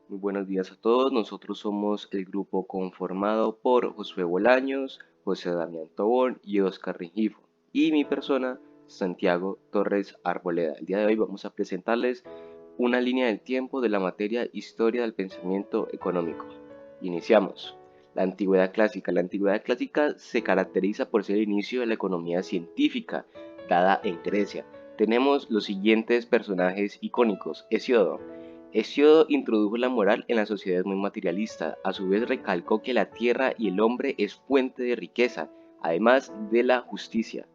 Muy buenos días a todos. Nosotros somos el grupo conformado por Josué Bolaños, José Damián Tobón y Oscar Rengifo. Y mi persona, Santiago Torres Arboleda. El día de hoy vamos a presentarles una línea del tiempo de la materia Historia del Pensamiento Económico. Iniciamos. La Antigüedad Clásica. La Antigüedad Clásica se caracteriza por ser el inicio de la economía científica, dada en Grecia. Tenemos los siguientes personajes icónicos. Hesiodo introdujo la moral en la sociedad muy materialista, a su vez recalcó que la tierra y el hombre es fuente de riqueza, además de la justicia.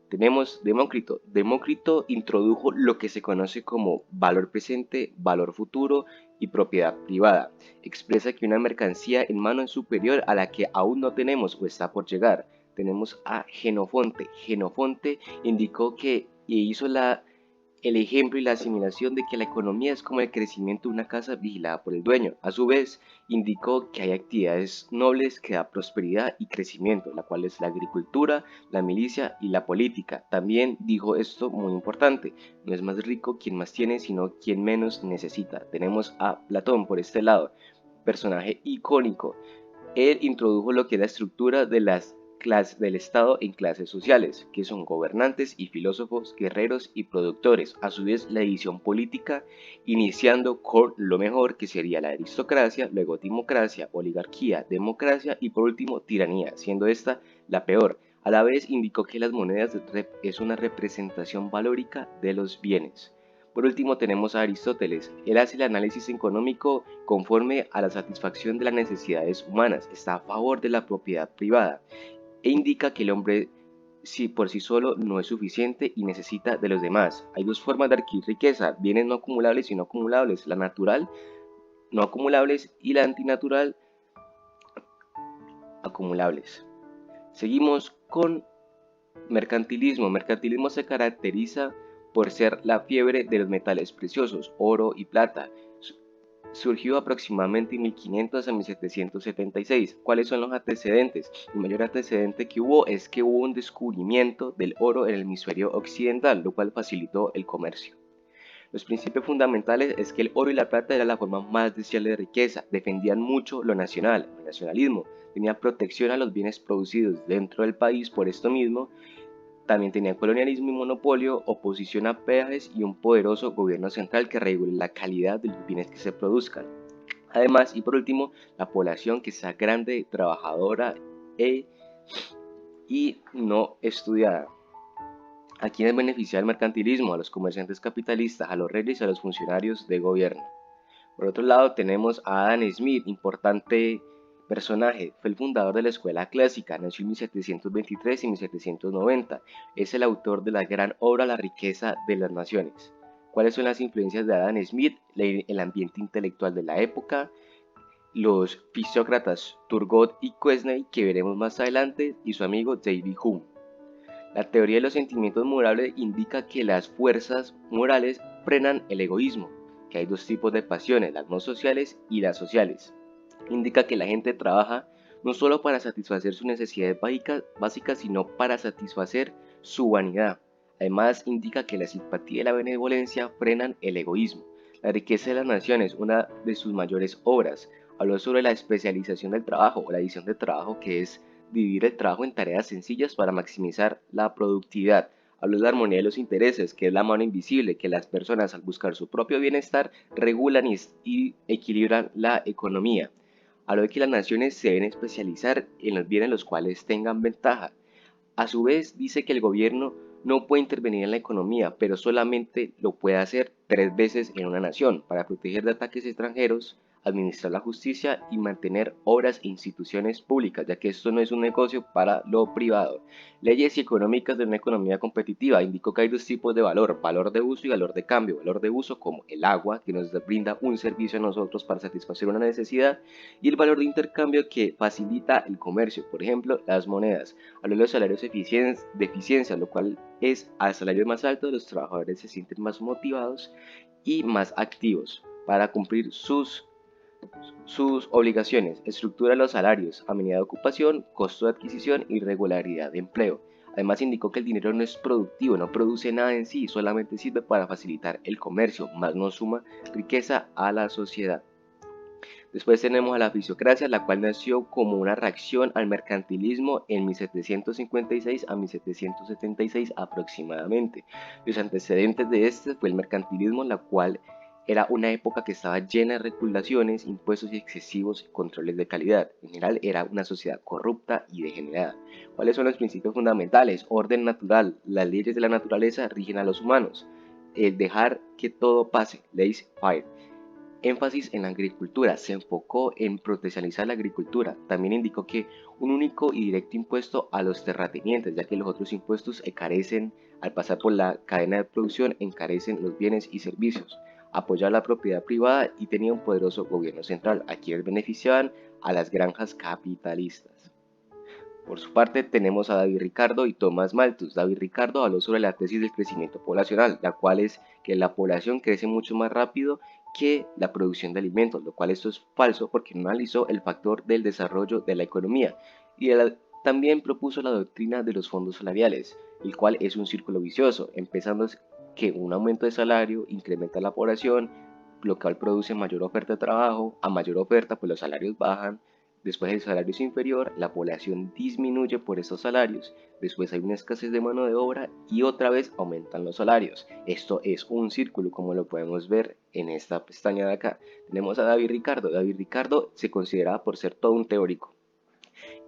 Tenemos Demócrito. Demócrito introdujo lo que se conoce como valor presente, valor futuro y propiedad privada. Expresa que una mercancía en mano es superior a la que aún no tenemos o está por llegar. Tenemos a Genofonte. Genofonte indicó que hizo el ejemplo y la asimilación de que la economía es como el crecimiento de una casa vigilada por el dueño. A su vez, indicó que hay actividades nobles que dan prosperidad y crecimiento, la cual es la agricultura, la milicia y la política. También dijo esto muy importante: no es más rico quien más tiene, sino quien menos necesita. Tenemos a Platón por este lado, personaje icónico. Él introdujo lo que es la estructura de las del Estado en clases sociales, que son gobernantes y filósofos, guerreros y productores. A su vez, la división política, iniciando con lo mejor, que sería la aristocracia, luego democracia, oligarquía, democracia y por último tiranía, siendo esta la peor. A la vez indicó que las monedas es una representación valórica de los bienes. Por último tenemos a Aristóteles. Él hace el análisis económico conforme a la satisfacción de las necesidades humanas, está a favor de la propiedad privada e indica que el hombre por sí solo no es suficiente y necesita de los demás. Hay dos formas de adquirir riqueza: bienes no acumulables y no acumulables, la natural, no acumulables, y la antinatural, acumulables. Seguimos con mercantilismo. Mercantilismo se caracteriza por ser la fiebre de los metales preciosos, oro y plata. Surgió aproximadamente en 1500 a 1776. ¿Cuáles son los antecedentes? El mayor antecedente que hubo es que hubo un descubrimiento del oro en el hemisferio occidental, lo cual facilitó el comercio. Los principios fundamentales es que el oro y la plata era la forma más deseable de riqueza, defendían mucho lo nacional, el nacionalismo, tenían protección a los bienes producidos dentro del país. Por esto mismo también tenían colonialismo y monopolio, oposición a peajes y un poderoso gobierno central que regule la calidad de los bienes que se produzcan. Además, y por último, la población que sea grande, trabajadora y no estudiada. ¿A quiénes beneficia el mercantilismo? A los comerciantes capitalistas, a los reyes y a los funcionarios de gobierno. Por otro lado tenemos a Adam Smith, importante personaje. Fue el fundador de la escuela clásica, nació en 1723 y 1790. Es el autor de la gran obra La riqueza de las naciones. ¿Cuáles son las influencias de Adam Smith? El ambiente intelectual de la época, los fisiócratas Turgot y Quesnay, que veremos más adelante, y su amigo David Hume. La teoría de los sentimientos morales indica que las fuerzas morales frenan el egoísmo, que hay dos tipos de pasiones, las no sociales y las sociales. Indica que la gente trabaja no solo para satisfacer sus necesidades básicas, sino para satisfacer su vanidad. Además, indica que la simpatía y la benevolencia frenan el egoísmo. La riqueza de las naciones, una de sus mayores obras, habló sobre la especialización del trabajo o la división del trabajo, que es dividir el trabajo en tareas sencillas para maximizar la productividad. Habló de la armonía de los intereses, que es la mano invisible, que las personas al buscar su propio bienestar regulan y equilibran la economía. Habló de que las naciones se deben especializar en los bienes en los cuales tengan ventaja. A su vez, dice que el gobierno no puede intervenir en la economía, pero solamente lo puede hacer 3 veces en una nación: para proteger de ataques extranjeros, administrar la justicia y mantener obras e instituciones públicas, ya que esto no es un negocio para lo privado. Leyes económicas de una economía competitiva. Indicó que hay dos tipos de valor: valor de uso y valor de cambio. Valor de uso como el agua, que nos brinda un servicio a nosotros para satisfacer una necesidad, y el valor de intercambio, que facilita el comercio, por ejemplo, las monedas. Habló de los salarios de eficiencia, lo cual es: al salario más alto los trabajadores se sienten más motivados y más activos para cumplir sus obligaciones. Estructura los salarios: amenidad de ocupación, costo de adquisición y regularidad de empleo. Además indicó que el dinero no es productivo, no produce nada en sí, solamente sirve para facilitar el comercio, más no suma riqueza a la sociedad. Después tenemos a la fisiocracia, la cual nació como una reacción al mercantilismo en 1756 a 1776 aproximadamente. Los antecedentes de este fue el mercantilismo, la cual era una época que estaba llena de regulaciones, impuestos excesivos y controles de calidad. En general era una sociedad corrupta y degenerada. ¿Cuáles son los principios fundamentales? Orden natural. Las leyes de la naturaleza rigen a los humanos. El dejar que todo pase, laissez-faire. Énfasis en la agricultura, se enfocó en potencializar la agricultura. También indicó que un único y directo impuesto a los terratenientes, ya que los otros impuestos encarecen, al pasar por la cadena de producción, encarecen los bienes y servicios. Apoyar la propiedad privada y tenía un poderoso gobierno central, a quienes beneficiaban a las granjas capitalistas. Por su parte, tenemos a David Ricardo y Tomás Malthus. David Ricardo habló sobre la tesis del crecimiento poblacional, la cual es que la población crece mucho más rápido que la producción de alimentos, lo cual esto es falso porque no analizó el factor del desarrollo de la economía. También propuso la doctrina de los fondos salariales, el cual es un círculo vicioso, empezando que un aumento de salario incrementa la población, lo cual produce mayor oferta de trabajo, a mayor oferta pues los salarios bajan. Después el salario es inferior, la población disminuye por esos salarios, después hay una escasez de mano de obra y otra vez aumentan los salarios. Esto es un círculo como lo podemos ver en esta pestaña de acá. Tenemos a David Ricardo. David Ricardo se consideraba por ser todo un teórico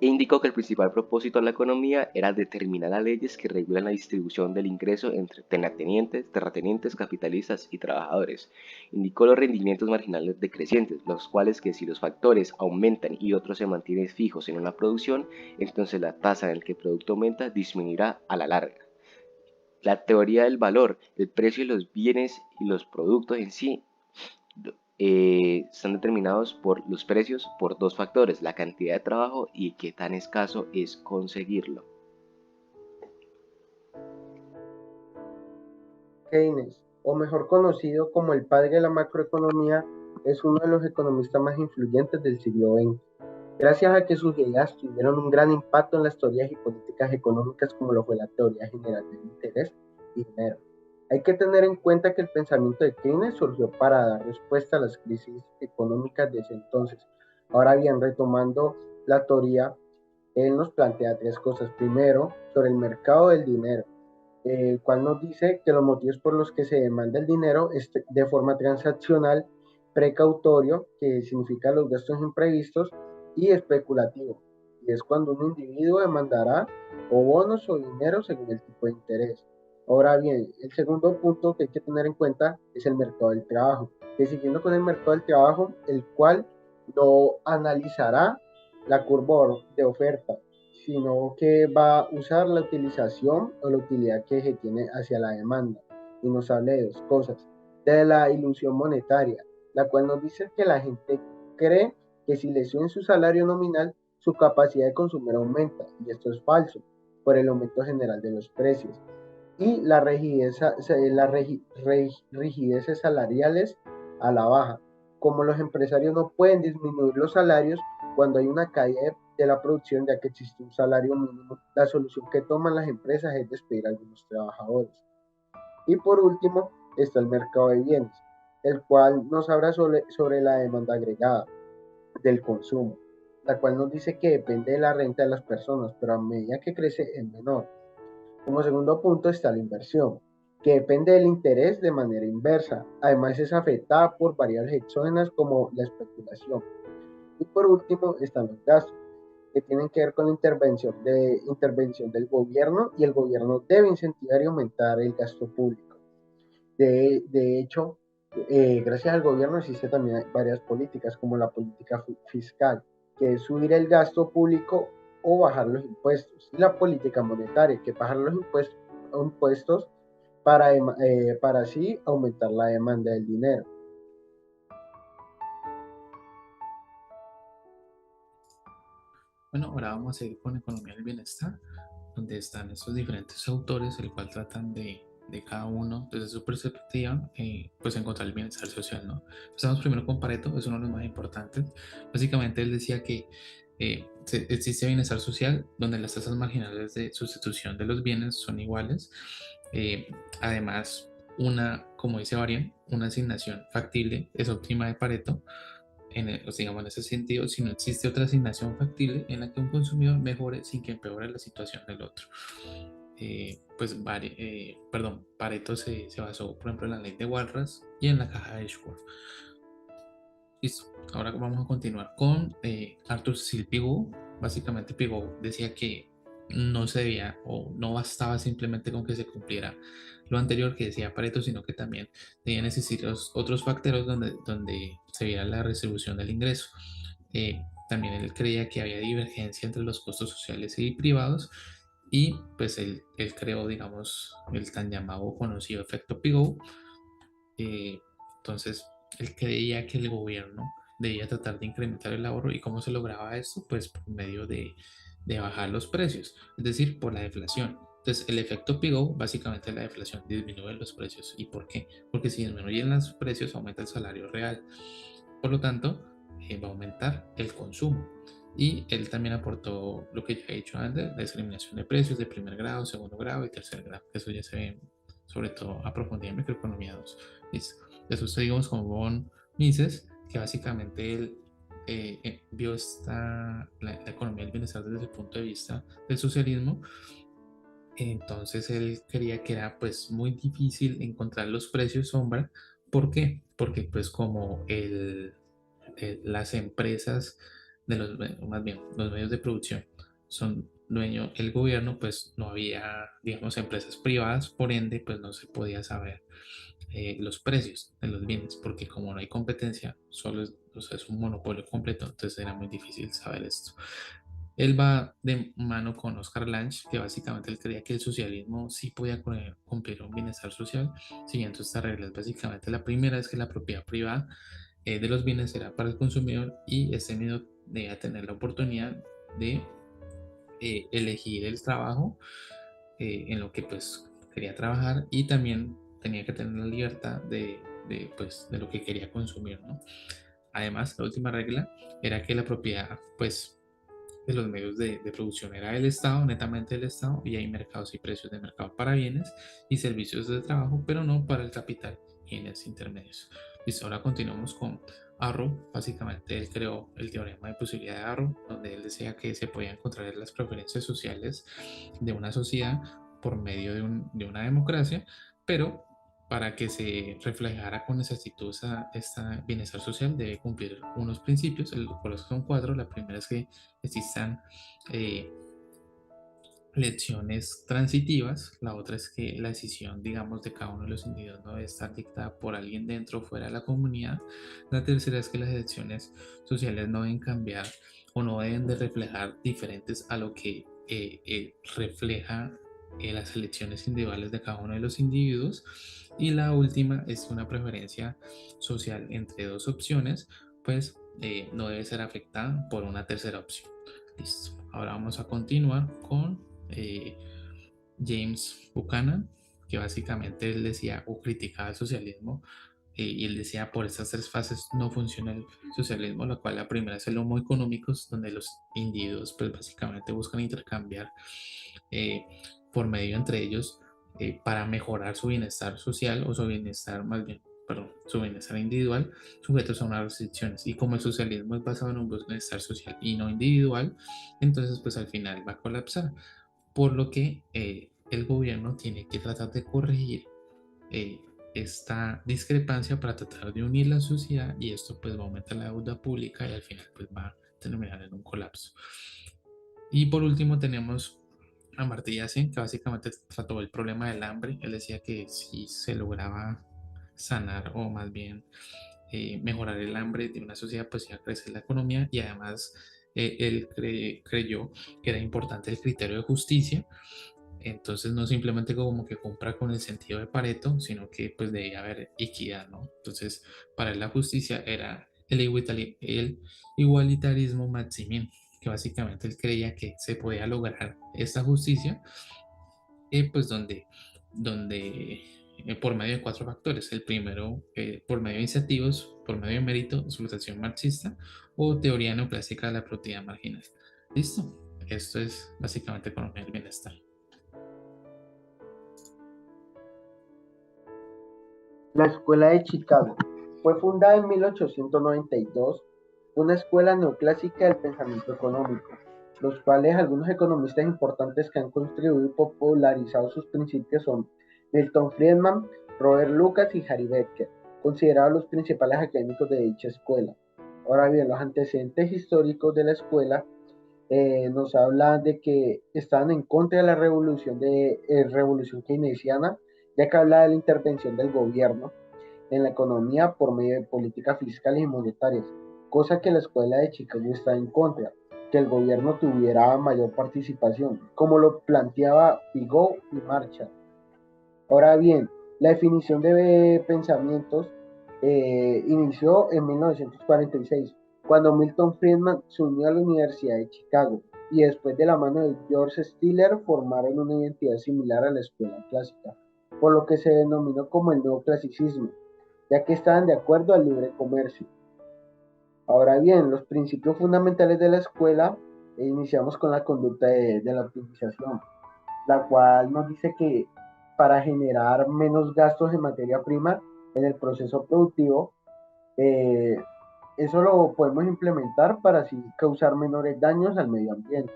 e indicó que el principal propósito de la economía era determinar las leyes que regulan la distribución del ingreso entre terratenientes, capitalistas y trabajadores. Indicó los rendimientos marginales decrecientes, los cuales que si los factores aumentan y otros se mantienen fijos en una producción, entonces la tasa en la que el producto aumenta disminuirá a la larga. La teoría del valor, el precio de los bienes y los productos en sí están determinados por los precios por dos factores, la cantidad de trabajo y qué tan escaso es conseguirlo. Keynes, o mejor conocido como el padre de la macroeconomía, es uno de los economistas más influyentes del siglo XX. Gracias a que sus ideas tuvieron un gran impacto en las teorías y políticas económicas como lo fue la teoría general del interés y dinero. Hay que tener en cuenta que el pensamiento de Keynes surgió para dar respuesta a las crisis económicas de ese entonces. Ahora bien, retomando la teoría, él nos plantea tres cosas. Primero, sobre el mercado del dinero, el cual nos dice que los motivos por los que se demanda el dinero es de forma transaccional, precautorio, que significa los gastos imprevistos, y especulativo, y es cuando un individuo demandará o bonos o dinero según el tipo de interés. Ahora bien, el segundo punto que hay que tener en cuenta es el mercado del trabajo, que siguiendo con el mercado del trabajo, el cual no analizará la curva de oferta, sino que va a usar la utilización o la utilidad que se tiene hacia la demanda. Y nos habla de dos cosas. De la ilusión monetaria, la cual nos dice que la gente cree que si le suben su salario nominal, su capacidad de consumir aumenta. Y esto es falso, por el aumento general de los precios. Y rigideces salariales a la baja. Como los empresarios no pueden disminuir los salarios cuando hay una caída de la producción, ya que existe un salario mínimo, la solución que toman las empresas es despedir a algunos trabajadores. Y por último, está el mercado de bienes, el cual nos habla sobre la demanda agregada del consumo, la cual nos dice que depende de la renta de las personas, pero a medida que crece es menor. Como segundo punto está la inversión, que depende del interés de manera inversa. Además es afectada por variables exógenas como la especulación. Y por último están los gastos, que tienen que ver con la intervención del gobierno, y el gobierno debe incentivar y aumentar el gasto público. De hecho, gracias al gobierno existen también varias políticas como la política fiscal, que es subir el gasto público o bajar los impuestos, y la política monetaria, que es bajar los impuestos para así aumentar la demanda del dinero. Bueno, ahora vamos a seguir con economía del bienestar, donde están estos diferentes autores, el cual tratan de cada uno desde su perspectiva, pues encontrar el bienestar social, ¿no? Empezamos primero con Pareto, es uno de los más importantes. Básicamente él decía que existe bienestar social donde las tasas marginales de sustitución de los bienes son iguales. Eh, Además, como dice Varian, una asignación factible es óptima de Pareto, digamos, en ese sentido, si no existe otra asignación factible en la que un consumidor mejore sin que empeore la situación del otro. Pareto se basó, por ejemplo, en la ley de Walras y en la caja de Schwartz. Listo, ahora vamos a continuar con Arthur Cecil Pigou. Básicamente Pigou decía que no se debía o no bastaba simplemente con que se cumpliera lo anterior que decía Pareto, sino que también debían existir los otros factores donde se viera la distribución del ingreso. También él creía que había divergencia entre los costos sociales y privados y pues él creó, digamos, el tan llamado o conocido efecto Pigou. Entonces, él creía que el gobierno debía tratar de incrementar el ahorro. ¿Y cómo se lograba esto? Pues por medio de bajar los precios, es decir, por la deflación. Entonces, el efecto Pigou, básicamente la deflación, disminuye los precios. ¿Y por qué? Porque si disminuyen los precios, aumenta el salario real. Por lo tanto, va a aumentar el consumo. Y él también aportó lo que ya he dicho antes, la discriminación de precios de primer grado, segundo grado y tercer grado. Eso ya se ve sobre todo a profundidad en microeconomía 2. Listo. Eso seguimos con Von Mises, que básicamente él vio la economía del bienestar desde el punto de vista del socialismo. Entonces él creía que era pues muy difícil encontrar los precios sombra. ¿Por qué? Porque pues como las empresas más bien los medios de producción son dueño el gobierno, pues no había, digamos, empresas privadas, por ende pues no se podía saber los precios de los bienes, porque como no hay competencia, solo es, o sea, es un monopolio completo, entonces era muy difícil saber esto. Él va de mano con Oscar Lange, que básicamente él creía que el socialismo sí podía cumplir un bienestar social, siguiendo estas reglas. Básicamente la primera es que la propiedad privada de los bienes era para el consumidor y este medio debía tener la oportunidad de elegir el trabajo en lo que pues quería trabajar y también tenía que tener la libertad pues, de lo que quería consumir, ¿no? Además, la última regla era que la propiedad pues de los medios de producción era del Estado, netamente del Estado, y hay mercados y precios de mercado para bienes y servicios de trabajo, pero no para el capital y bienes intermedios. Listo, ahora continuamos con Arrow. Básicamente él creó el teorema de posibilidad de Arrow, donde él decía que se podían encontrar las preferencias sociales de una sociedad por medio de una democracia, pero para que se reflejara con exactitud esta bienestar social debe cumplir unos principios, los cuales son cuatro. La primera es que existan eh, lecciones transitivas, la otra es que la decisión, digamos, de cada uno de los individuos no debe estar dictada por alguien dentro o fuera de la comunidad. La tercera es que las elecciones sociales no deben cambiar o no deben de reflejar diferentes a lo que refleja las elecciones individuales de cada uno de los individuos. Y la última es una preferencia social entre dos opciones, pues no debe ser afectada por una tercera opción. Listo. Ahora vamos a continuar con James Buchanan, que básicamente él decía o criticaba el socialismo y él decía por estas tres fases no funciona el socialismo, la cual la primera es el homo económicos, donde los individuos pues básicamente buscan intercambiar eh, por medio entre ellos para mejorar su bienestar social o su bienestar más bien, perdón, su bienestar individual, sujetos a unas restricciones. Y como el socialismo es basado en un bienestar social y no individual, entonces pues al final va a colapsar, por lo que el gobierno tiene que tratar de corregir eh, esta discrepancia para tratar de unir la sociedad y esto pues va a aumentar la deuda pública y al final pues va a terminar en un colapso. Y por último tenemos a Amartya Sen, que básicamente trató el problema del hambre. Él decía que si se lograba sanar o más bien mejorar el hambre de una sociedad, pues iba a crecer la economía y además él creyó que era importante el criterio de justicia. Entonces no simplemente como que compra con el sentido de Pareto, sino que pues debía haber equidad, ¿no? Entonces para él la justicia era el igualitarismo maximín, que básicamente él creía que se podía lograr esta justicia, pues donde por medio de cuatro factores. El primero, por medio de incentivos, por medio de mérito, explotación marxista o teoría neoclásica de la propiedad marginal. ¿Listo? Esto es básicamente economía del bienestar. La Escuela de Chicago fue fundada en 1892 una escuela neoclásica del pensamiento económico, los cuales algunos economistas importantes que han contribuido y popularizado sus principios son Milton Friedman, Robert Lucas y Harry Becker, considerados los principales académicos de dicha escuela. Ahora bien, los antecedentes históricos de la escuela nos hablan de que estaban en contra de la revolución keynesiana, ya que habla de la intervención del gobierno en la economía por medio de políticas fiscales y monetarias, cosa que la escuela de Chicago está en contra, que el gobierno tuviera mayor participación, como lo planteaba Pigot y Marshall. Ahora bien, la definición de pensamientos inició en 1946, cuando Milton Friedman se unió a la Universidad de Chicago y después de la mano de George Stiller formaron una identidad similar a la escuela clásica, por lo que se denominó como el neoclasicismo, ya que estaban de acuerdo al libre comercio. Ahora bien, los principios fundamentales de la escuela, iniciamos con la conducta de la optimización, la cual nos dice que para generar menos gastos en materia prima en el proceso productivo, eh, eso lo podemos implementar para así causar menores daños al medio ambiente.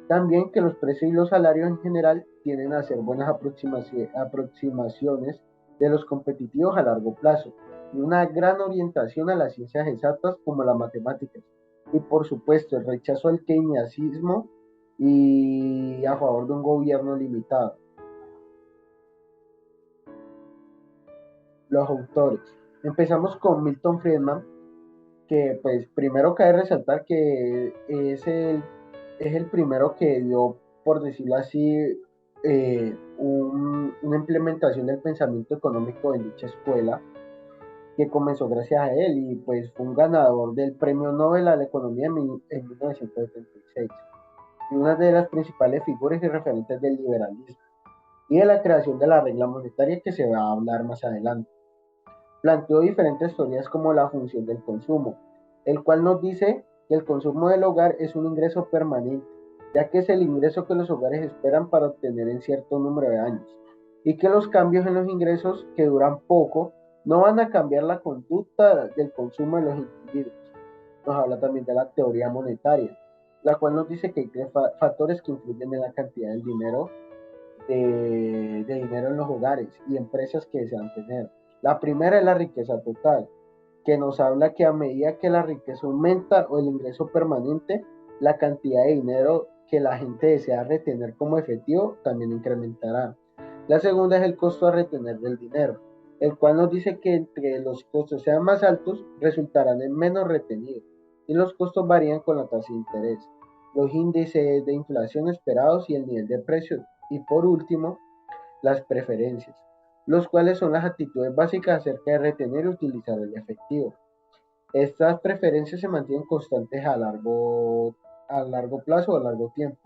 También que los precios y los salarios en general tienden a ser buenas aproximaciones de los competitivos a largo plazo y una gran orientación a las ciencias exactas como las matemáticas. Y por supuesto el rechazo al keynesianismo y a favor de un gobierno limitado. Los autores. Empezamos con Milton Friedman, que pues primero cabe resaltar que es el primero que dio, por decirlo así, una implementación del pensamiento económico en dicha escuela, que comenzó gracias a él y pues fue un ganador del Premio Nobel a la Economía en 1976 y una de las principales figuras y referentes del liberalismo y de la creación de la regla monetaria que se va a hablar más adelante. Planteó diferentes teorías como la función del consumo, el cual nos dice que el consumo del hogar es un ingreso permanente, ya que es el ingreso que los hogares esperan para obtener en cierto número de años, y que los cambios en los ingresos que duran poco no van a cambiar la conducta del consumo de los individuos. Nos habla también de la teoría monetaria, la cual nos dice que hay tres factores que influyen en la cantidad de dinero en los hogares y empresas que desean tener. La primera es la riqueza total, que nos habla que a medida que la riqueza aumenta o el ingreso permanente, la cantidad de dinero que la gente desea retener como efectivo también incrementará. La segunda es el costo a retener del dinero, el cual nos dice que entre los costos sean más altos, resultarán en menos retenido, y los costos varían con la tasa de interés, los índices de inflación esperados y el nivel de precios. Y por último, las preferencias, los cuales son las actitudes básicas acerca de retener y utilizar el efectivo. Estas preferencias se mantienen constantes a largo plazo o a largo tiempo.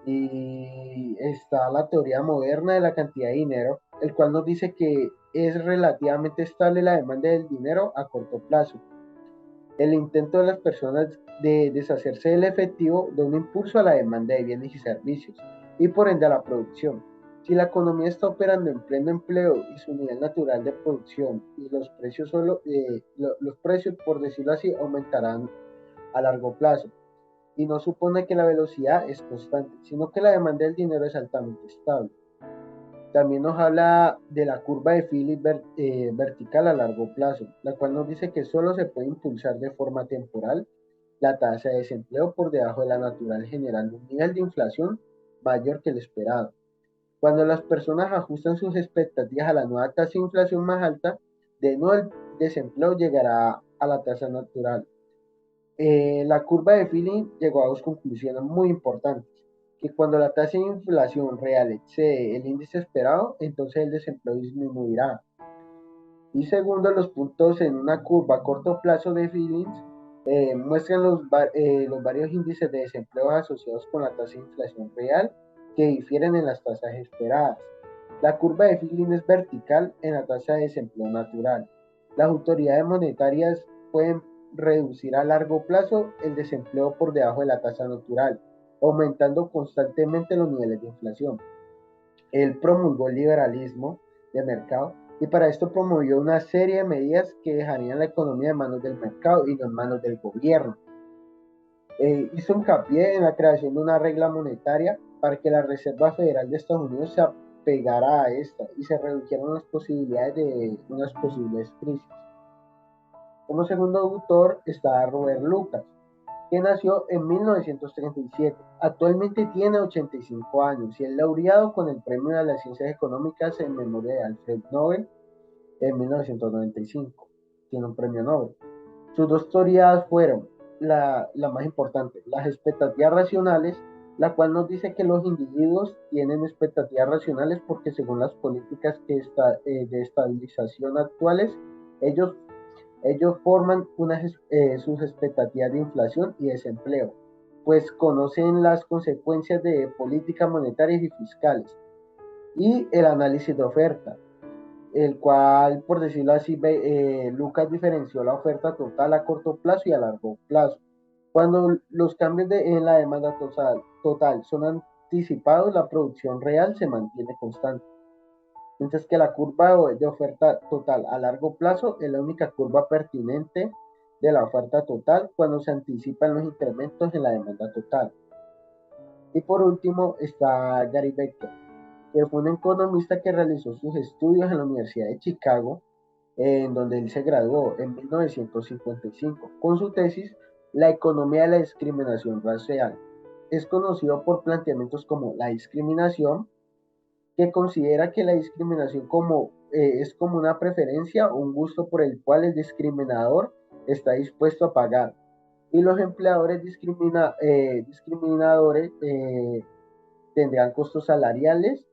Y está la teoría moderna de la cantidad de dinero, el cual nos dice que es relativamente estable la demanda del dinero a corto plazo. El intento de las personas de deshacerse del efectivo da un impulso a la demanda de bienes y servicios y por ende a la producción. Si la economía está operando en pleno empleo y su nivel natural de producción y los precios, por decirlo así, aumentarán a largo plazo. Y no supone que la velocidad es constante, sino que la demanda del dinero es altamente estable. También nos habla de la curva de Phillips vertical a largo plazo, la cual nos dice que solo se puede impulsar de forma temporal la tasa de desempleo por debajo de la natural, generando un nivel de inflación mayor que el esperado. Cuando las personas ajustan sus expectativas a la nueva tasa de inflación más alta, de nuevo el desempleo llegará a la tasa natural. La curva de Phillips llegó a dos conclusiones muy importantes, que cuando la tasa de inflación real excede el índice esperado, entonces el desempleo disminuirá. Y segundo, los puntos en una curva a corto plazo de Phillips muestran los varios índices de desempleo asociados con la tasa de inflación real que difieren en las tasas esperadas. La curva de Phillips es vertical en la tasa de desempleo natural. Las autoridades monetarias pueden reducir a largo plazo el desempleo por debajo de la tasa natural, aumentando constantemente los niveles de inflación. Él promulgó el liberalismo de mercado y para esto promovió una serie de medidas que dejarían la economía en manos del mercado y no en manos del gobierno. Hizo hincapié en la creación de una regla monetaria para que la Reserva Federal de Estados Unidos se apegara a esta y se redujeran las posibilidades de unas posibles crisis. Como segundo autor está Robert Lucas, que nació en 1937. Actualmente tiene 85 años y es laureado con el Premio de las Ciencias Económicas en memoria de Alfred Nobel en 1995. Tiene un premio Nobel. Sus dos teorías fueron la más importante, las expectativas racionales, la cual nos dice que los individuos tienen expectativas racionales porque según las políticas de estabilización actuales, ellos forman sus expectativas de inflación y desempleo, pues conocen las consecuencias de políticas monetarias y fiscales. Y el análisis de oferta, el cual, por decirlo así, Lucas diferenció la oferta total a corto plazo y a largo plazo. Cuando los cambios en la demanda total son anticipados, la producción real se mantiene constante. Mientras que la curva de oferta total a largo plazo es la única curva pertinente de la oferta total cuando se anticipan los incrementos en la demanda total. Y por último está Gary Becker, que fue un economista que realizó sus estudios en la Universidad de Chicago, en donde él se graduó en 1955, con su tesis La economía de la discriminación racial. Es conocido por planteamientos como la discriminación, que considera que la discriminación es como una preferencia o un gusto por el cual el discriminador está dispuesto a pagar. Y los empleadores discriminadores tendrán costos salariales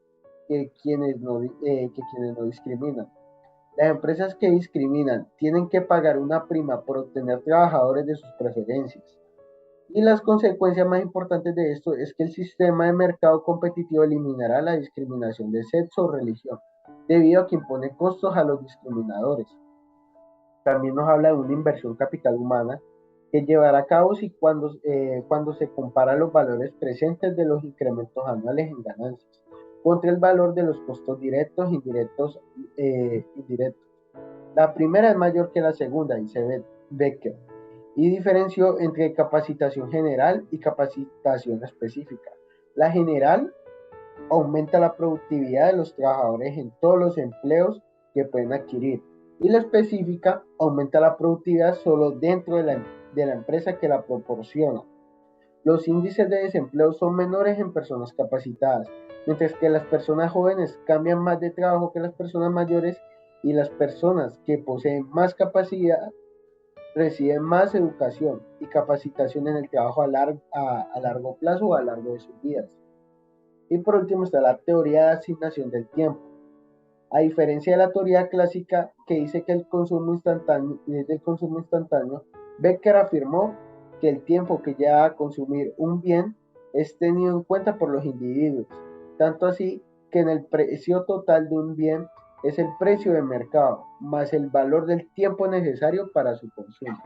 que quienes no discriminan. Las empresas que discriminan tienen que pagar una prima por obtener trabajadores de sus preferencias. Y las consecuencias más importantes de esto es que el sistema de mercado competitivo eliminará la discriminación de sexo o religión, debido a que impone costos a los discriminadores. También nos habla de una inversión capital humana que llevará a cabo cuando se comparan los valores presentes de los incrementos anuales en ganancias contra el valor de los costos directos, indirectos. La primera es mayor que la segunda, dice Becker, y diferenció entre capacitación general y capacitación específica. La general aumenta la productividad de los trabajadores en todos los empleos que pueden adquirir, y la específica aumenta la productividad solo dentro de la empresa que la proporciona. Los índices de desempleo son menores en personas capacitadas, mientras que las personas jóvenes cambian más de trabajo que las personas mayores, y las personas que poseen más capacidad reciben más educación y capacitación en el trabajo a largo plazo o a lo largo de sus vidas. Y por último está la teoría de asignación del tiempo. A diferencia de la teoría clásica que dice que el consumo instantáneo es del consumo instantáneo, Becker afirmó que el tiempo que lleva a consumir un bien es tenido en cuenta por los individuos, tanto así que en el precio total de un bien es el precio de mercado más el valor del tiempo necesario para su consumo.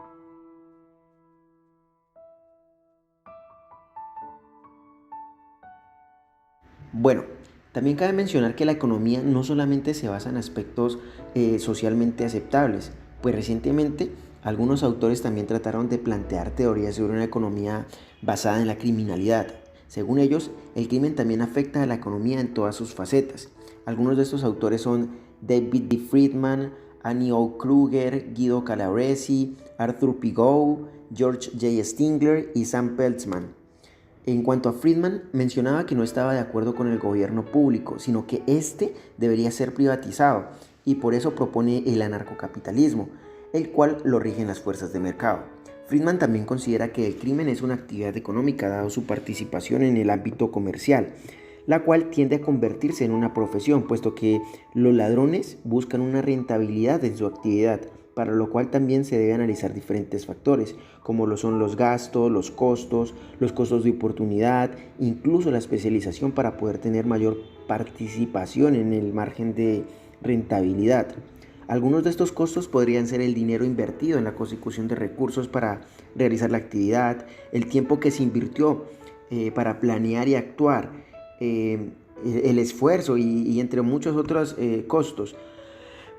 Bueno, también cabe mencionar que la economía no solamente se basa en aspectos socialmente aceptables, pues recientemente algunos autores también trataron de plantear teorías sobre una economía basada en la criminalidad. Según ellos, el crimen también afecta a la economía en todas sus facetas. Algunos de estos autores son David D. Friedman, Annie O. Kruger, Guido Calabresi, Arthur Pigou, George J. Stingler y Sam Peltzman. En cuanto a Friedman, mencionaba que no estaba de acuerdo con el gobierno público, sino que este debería ser privatizado, y por eso propone el anarcocapitalismo, el cual lo rigen las fuerzas de mercado. Friedman también considera que el crimen es una actividad económica dado su participación en el ámbito comercial, la cual tiende a convertirse en una profesión, puesto que los ladrones buscan una rentabilidad en su actividad, para lo cual también se debe analizar diferentes factores, como lo son los gastos, los costos de oportunidad, incluso la especialización para poder tener mayor participación en el margen de rentabilidad. Algunos de estos costos podrían ser el dinero invertido en la consecución de recursos para realizar la actividad, el tiempo que se invirtió para planear y actuar, el esfuerzo y entre muchos otros costos.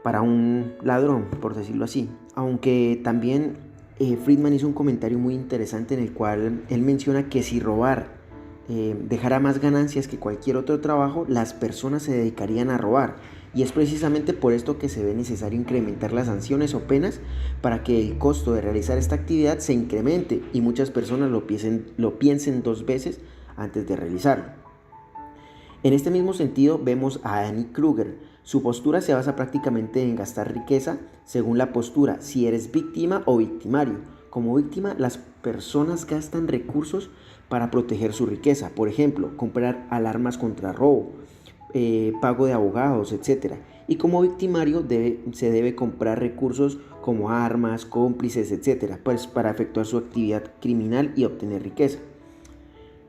para un ladrón, por decirlo así. Aunque también Friedman hizo un comentario muy interesante en el cual él menciona que si robar dejara más ganancias que cualquier otro trabajo, las personas se dedicarían a robar. Y es precisamente por esto que se ve necesario incrementar las sanciones o penas para que el costo de realizar esta actividad se incremente y muchas personas lo piensen 2 veces antes de realizarlo. En este mismo sentido vemos a Annie Kruger. Su postura se basa prácticamente en gastar riqueza según la postura, si eres víctima o victimario. Como víctima, las personas gastan recursos para proteger su riqueza, por ejemplo, comprar alarmas contra robo, pago de abogados, etc. Y como victimario se debe comprar recursos como armas, cómplices, etc., pues para efectuar su actividad criminal y obtener riqueza.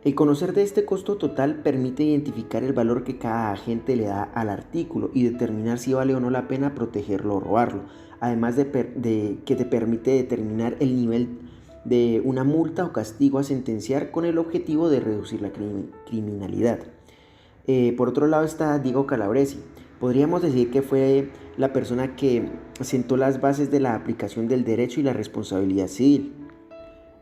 El conocer de este costo total permite identificar el valor que cada agente le da al artículo y determinar si vale o no la pena protegerlo o robarlo, además de que te permite determinar el nivel de una multa o castigo a sentenciar con el objetivo de reducir la criminalidad. Por otro lado está Diego Calabresi. Podríamos decir que fue la persona que sentó las bases de la aplicación del derecho y la responsabilidad civil.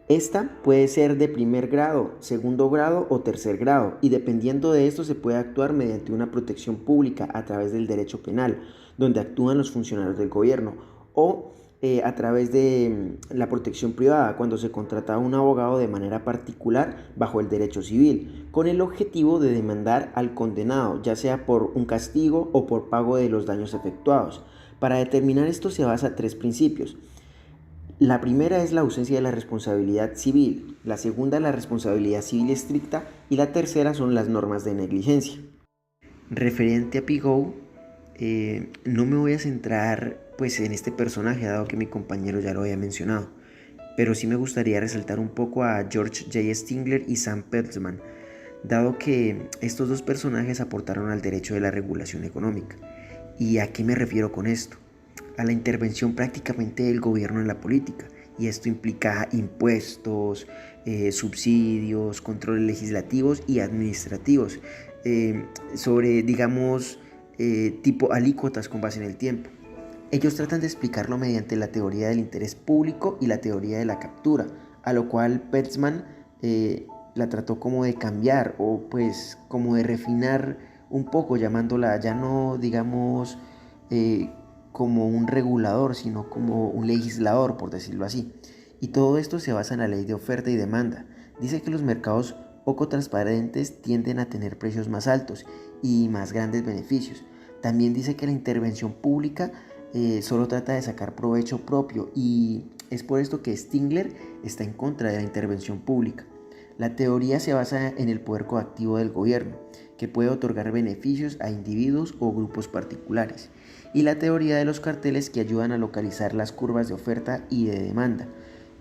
Esta puede ser de primer grado, segundo grado o tercer grado, y dependiendo de esto se puede actuar mediante una protección pública a través del derecho penal, donde actúan los funcionarios del gobierno, o a través de la protección privada, cuando se contrata a un abogado de manera particular bajo el derecho civil, con el objetivo de demandar al condenado, ya sea por un castigo o por pago de los daños efectuados. Para determinar esto se basa en 3 principios. La primera es la ausencia de la responsabilidad civil, la segunda la responsabilidad civil estricta y la tercera son las normas de negligencia. Referente a Pigot, no me voy a centrar pues en este personaje dado que mi compañero ya lo había mencionado, pero sí me gustaría resaltar un poco a George J. Stigler y Sam Peltzman, dado que estos 2 personajes aportaron al derecho de la regulación económica. ¿Y a qué me refiero con esto? A la intervención prácticamente del gobierno en la política, y esto implica impuestos, subsidios, controles legislativos y administrativos sobre, digamos, tipo alícuotas con base en el tiempo. Ellos tratan de explicarlo mediante la teoría del interés público y la teoría de la captura, a lo cual Peltzman la trató como de cambiar o pues como de refinar un poco, llamándola ya no, digamos, como un regulador, sino como un legislador, por decirlo así. Y todo esto se basa en la ley de oferta y demanda. Dice que los mercados poco transparentes tienden a tener precios más altos y más grandes beneficios. También dice que la intervención pública solo trata de sacar provecho propio, y es por esto que Stigler está en contra de la intervención pública. La teoría se basa en el poder coactivo del gobierno, que puede otorgar beneficios a individuos o grupos particulares, y la teoría de los carteles, que ayudan a localizar las curvas de oferta y de demanda.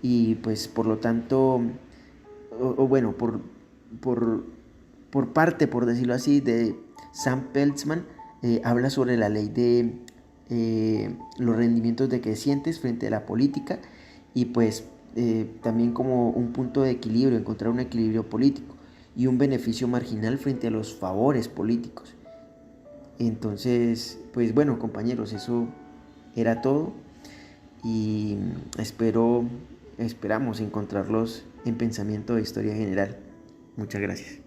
Y pues por lo tanto, por parte, por decirlo así, de Sam Peltzman, habla sobre la ley de los rendimientos decrecientes frente a la política, y pues también como un punto de equilibrio, encontrar un equilibrio político y un beneficio marginal frente a los favores políticos. Entonces, pues bueno, compañeros, eso era todo, y esperamos encontrarlos en Pensamiento de Historia General. Muchas gracias.